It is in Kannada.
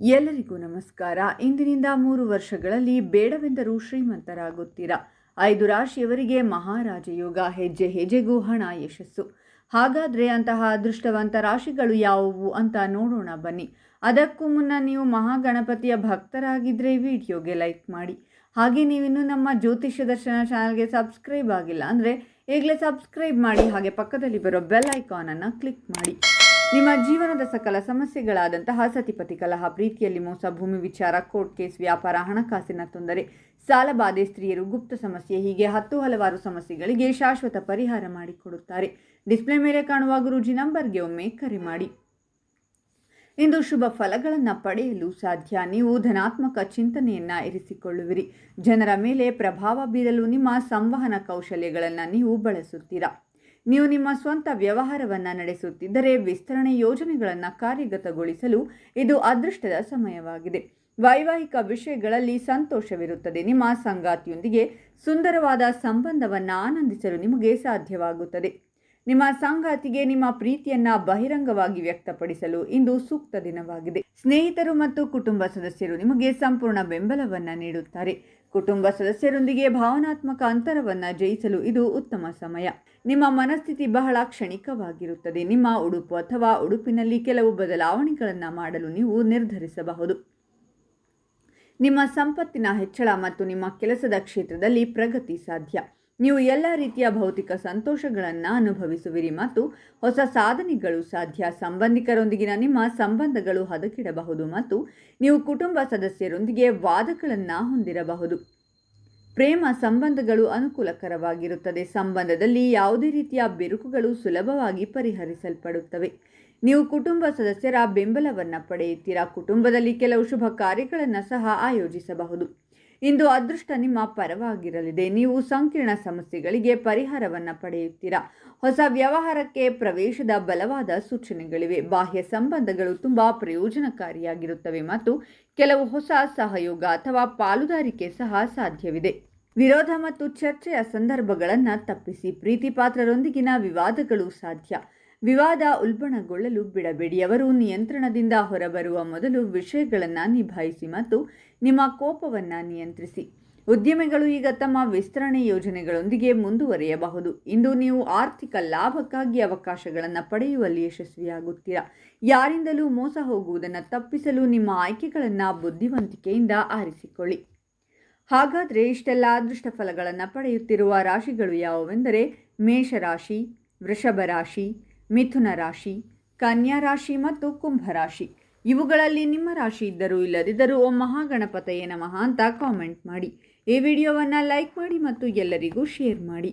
ಎಲ್ಲರಿಗೂ ನಮಸ್ಕಾರ. ಇಂದಿನಿಂದ 3 ವರ್ಷಗಳಲ್ಲಿ ಬೇಡವೆಂದರೂ ಶ್ರೀಮಂತರಾಗುತ್ತೀರಾ. 5 ರಾಶಿಯವರಿಗೆ ಮಹಾರಾಜ ಯೋಗ, ಹೆಜ್ಜೆ ಹೆಜ್ಜೆಗೂ ಹಣ, ಯಶಸ್ಸು. ಹಾಗಾದರೆ ಅಂತಹ ಅದೃಷ್ಟವಂತ ರಾಶಿಗಳು ಯಾವುವು ಅಂತ ನೋಡೋಣ ಬನ್ನಿ. ಅದಕ್ಕೂ ಮುನ್ನ ನೀವು ಮಹಾಗಣಪತಿಯ ಭಕ್ತರಾಗಿದ್ದರೆ ವಿಡಿಯೋಗೆ ಲೈಕ್ ಮಾಡಿ. ಹಾಗೆ ನೀವಿನ್ನೂ ನಮ್ಮ ಜ್ಯೋತಿಷ್ಯ ದರ್ಶನ ಚಾನಲ್ಗೆ ಸಬ್ಸ್ಕ್ರೈಬ್ ಆಗಿಲ್ಲ ಅಂದರೆ ಈಗಲೇ ಸಬ್ಸ್ಕ್ರೈಬ್ ಮಾಡಿ. ಹಾಗೆ ಪಕ್ಕದಲ್ಲಿ ಬರೋ ಬೆಲ್ ಐಕಾನನ್ನು ಕ್ಲಿಕ್ ಮಾಡಿ. ನಿಮ್ಮ ಜೀವನದ ಸಕಲ ಸಮಸ್ಯೆಗಳಾದಂತಹ ಸತಿಪತಿ ಕಲಹ, ಪ್ರೀತಿಯಲ್ಲಿ ಮೋಸ, ಭೂಮಿ ವಿಚಾರ, ಕೋರ್ಟ್ ಕೇಸ್, ವ್ಯಾಪಾರ, ಹಣಕಾಸಿನ ತೊಂದರೆ, ಸಾಲಬಾಧೆ, ಸ್ತ್ರೀಯರು, ಗುಪ್ತ ಸಮಸ್ಯೆ, ಹೀಗೆ ಹಲವಾರು ಸಮಸ್ಯೆಗಳಿಗೆ ಶಾಶ್ವತ ಪರಿಹಾರ ಮಾಡಿಕೊಡುತ್ತಾರೆ. ಡಿಸ್ಪ್ಲೇ ಮೇಲೆ ಕಾಣುವ ಗುರೂಜಿ ನಂಬರ್ಗೆ ಒಮ್ಮೆ ಕರೆ ಮಾಡಿ. ಇಂದು ಶುಭ ಫಲಗಳನ್ನು ಪಡೆಯಲು ಸಾಧ್ಯ. ನೀವು ಧನಾತ್ಮಕ ಚಿಂತನೆಯನ್ನು ಇರಿಸಿಕೊಳ್ಳುವಿರಿ. ಜನರ ಮೇಲೆ ಪ್ರಭಾವ ಬೀರಲು ನಿಮ್ಮ ಸಂವಹನ ಕೌಶಲ್ಯಗಳನ್ನು ನೀವು ಬಳಸುತ್ತೀರಾ. ನೀವು ನಿಮ್ಮ ಸ್ವಂತ ವ್ಯವಹಾರವನ್ನು ನಡೆಸುತ್ತಿದ್ದರೆ ವಿಸ್ತರಣೆ ಯೋಜನೆಗಳನ್ನು ಕಾರ್ಯಗತಗೊಳಿಸಲು ಇದು ಅದೃಷ್ಟದ ಸಮಯವಾಗಿದೆ. ವೈವಾಹಿಕ ವಿಷಯಗಳಲ್ಲಿ ಸಂತೋಷವಿರುತ್ತದೆ. ನಿಮ್ಮ ಸಂಗಾತಿಯೊಂದಿಗೆ ಸುಂದರವಾದ ಸಂಬಂಧವನ್ನು ಆನಂದಿಸಲು ನಿಮಗೆ ಸಾಧ್ಯವಾಗುತ್ತದೆ. ನಿಮ್ಮ ಸಂಗಾತಿಗೆ ನಿಮ್ಮ ಪ್ರೀತಿಯನ್ನು ಬಹಿರಂಗವಾಗಿ ವ್ಯಕ್ತಪಡಿಸಲು ಇಂದು ಸೂಕ್ತ ದಿನವಾಗಿದೆ. ಸ್ನೇಹಿತರು ಮತ್ತು ಕುಟುಂಬ ಸದಸ್ಯರು ನಿಮಗೆ ಸಂಪೂರ್ಣ ಬೆಂಬಲವನ್ನು ನೀಡುತ್ತಾರೆ. ಕುಟುಂಬ ಸದಸ್ಯರೊಂದಿಗೆ ಭಾವನಾತ್ಮಕ ಅಂತರವನ್ನು ಜಯಿಸಲು ಇದು ಉತ್ತಮ ಸಮಯ. ನಿಮ್ಮ ಮನಸ್ಥಿತಿ ಬಹಳ ಕ್ಷಣಿಕವಾಗಿರುತ್ತದೆ. ನಿಮ್ಮ ಉಡುಪು ಅಥವಾ ಉಡುಪಿನಲ್ಲಿ ಕೆಲವು ಬದಲಾವಣೆಗಳನ್ನು ಮಾಡಲು ನೀವು ನಿರ್ಧರಿಸಬಹುದು. ನಿಮ್ಮ ಸಂಪತ್ತಿನ ಹೆಚ್ಚಳ ಮತ್ತು ನಿಮ್ಮ ಕೆಲಸದ ಕ್ಷೇತ್ರದಲ್ಲಿ ಪ್ರಗತಿ ಸಾಧ್ಯ. ನೀವು ಎಲ್ಲ ರೀತಿಯ ಭೌತಿಕ ಸಂತೋಷಗಳನ್ನು ಅನುಭವಿಸುವಿರಿ ಮತ್ತು ಹೊಸ ಸಾಧನೆಗಳು ಸಾಧ್ಯ. ಸಂಬಂಧಿಕರೊಂದಿಗಿನ ನಿಮ್ಮ ಸಂಬಂಧಗಳು ಹದಗೆಡಬಹುದು ಮತ್ತು ನೀವು ಕುಟುಂಬ ಸದಸ್ಯರೊಂದಿಗೆ ವಾದಗಳನ್ನು ಹೊಂದಿರಬಹುದು. ಪ್ರೇಮ ಸಂಬಂಧಗಳು ಅನುಕೂಲಕರವಾಗಿರುತ್ತದೆ. ಸಂಬಂಧದಲ್ಲಿ ಯಾವುದೇ ರೀತಿಯ ಬಿರುಕುಗಳು ಸುಲಭವಾಗಿ ಪರಿಹರಿಸಲ್ಪಡುತ್ತವೆ. ನೀವು ಕುಟುಂಬ ಸದಸ್ಯರ ಬೆಂಬಲವನ್ನು ಪಡೆಯುತ್ತೀರಾ. ಕುಟುಂಬದಲ್ಲಿ ಕೆಲವು ಶುಭ ಕಾರ್ಯಗಳನ್ನು ಸಹ ಆಯೋಜಿಸಬಹುದು. ಇಂದು ಅದೃಷ್ಟ ನಿಮ್ಮ ಪರವಾಗಿರಲಿದೆ. ನೀವು ಸಂಕೀರ್ಣ ಸಮಸ್ಯೆಗಳಿಗೆ ಪರಿಹಾರವನ್ನು ಪಡೆಯುತ್ತೀರಾ. ಹೊಸ ವ್ಯವಹಾರಕ್ಕೆ ಪ್ರವೇಶದ ಬಲವಾದ ಸೂಚನೆಗಳಿವೆ. ಬಾಹ್ಯ ಸಂಬಂಧಗಳು ತುಂಬ ಪ್ರಯೋಜನಕಾರಿಯಾಗಿರುತ್ತವೆ ಮತ್ತು ಕೆಲವು ಹೊಸ ಸಹಯೋಗ ಅಥವಾ ಪಾಲುದಾರಿಕೆ ಸಹ ಸಾಧ್ಯವಿದೆ. ವಿರೋಧ ಮತ್ತು ಚರ್ಚೆಯ ಸಂದರ್ಭಗಳನ್ನು ತಪ್ಪಿಸಿ. ಪ್ರೀತಿ ಪಾತ್ರರೊಂದಿಗಿನ ವಿವಾದಗಳು ಸಾಧ್ಯ. ವಿವಾದ ಉಲ್ಬಣಗೊಳ್ಳಲು ಬಿಡಬೇಡಿ. ಅವರು ನಿಯಂತ್ರಣದಿಂದ ಹೊರಬರುವ ಮೊದಲು ವಿಷಯಗಳನ್ನು ನಿಭಾಯಿಸಿ ಮತ್ತು ನಿಮ್ಮ ಕೋಪವನ್ನು ನಿಯಂತ್ರಿಸಿ. ಉದ್ಯಮಿಗಳು ಈಗ ತಮ್ಮ ವಿಸ್ತರಣೆ ಯೋಜನೆಗಳೊಂದಿಗೆ ಮುಂದುವರಿಯಬಹುದು. ಇಂದು ನೀವು ಆರ್ಥಿಕ ಲಾಭಕ್ಕಾಗಿ ಅವಕಾಶಗಳನ್ನು ಪಡೆಯುವಲ್ಲಿ ಯಶಸ್ವಿಯಾಗುತ್ತೀರಾ. ಯಾರಿಂದಲೂ ಮೋಸ ಹೋಗುವುದನ್ನು ತಪ್ಪಿಸಲು ನಿಮ್ಮ ಆಯ್ಕೆಗಳನ್ನು ಬುದ್ಧಿವಂತಿಕೆಯಿಂದ ಆರಿಸಿಕೊಳ್ಳಿ. ಹಾಗಾದರೆ ಇಷ್ಟೆಲ್ಲ ಅದೃಷ್ಟ ಫಲಗಳನ್ನು ಪಡೆಯುತ್ತಿರುವ ರಾಶಿಗಳು ಯಾವುವೆಂದರೆ ಮೇಷರಾಶಿ, ವೃಷಭ ರಾಶಿ, ಮಿಥುನ ರಾಶಿ, ಕನ್ಯಾ ರಾಶಿ ಮತ್ತು ಕುಂಭರಾಶಿ. ಇವುಗಳಲ್ಲಿ ನಿಮ್ಮ ರಾಶಿ ಇದ್ದರೂ ಇಲ್ಲದಿದ್ದರೂ ಓಂ ಮಹಾಗಣಪತಯೇ ನಮಃ ಅಂತ ಕಾಮೆಂಟ್ ಮಾಡಿ. ಈ ವಿಡಿಯೋವನ್ನು ಲೈಕ್ ಮಾಡಿ ಮತ್ತು ಎಲ್ಲರಿಗೂ ಶೇರ್ ಮಾಡಿ.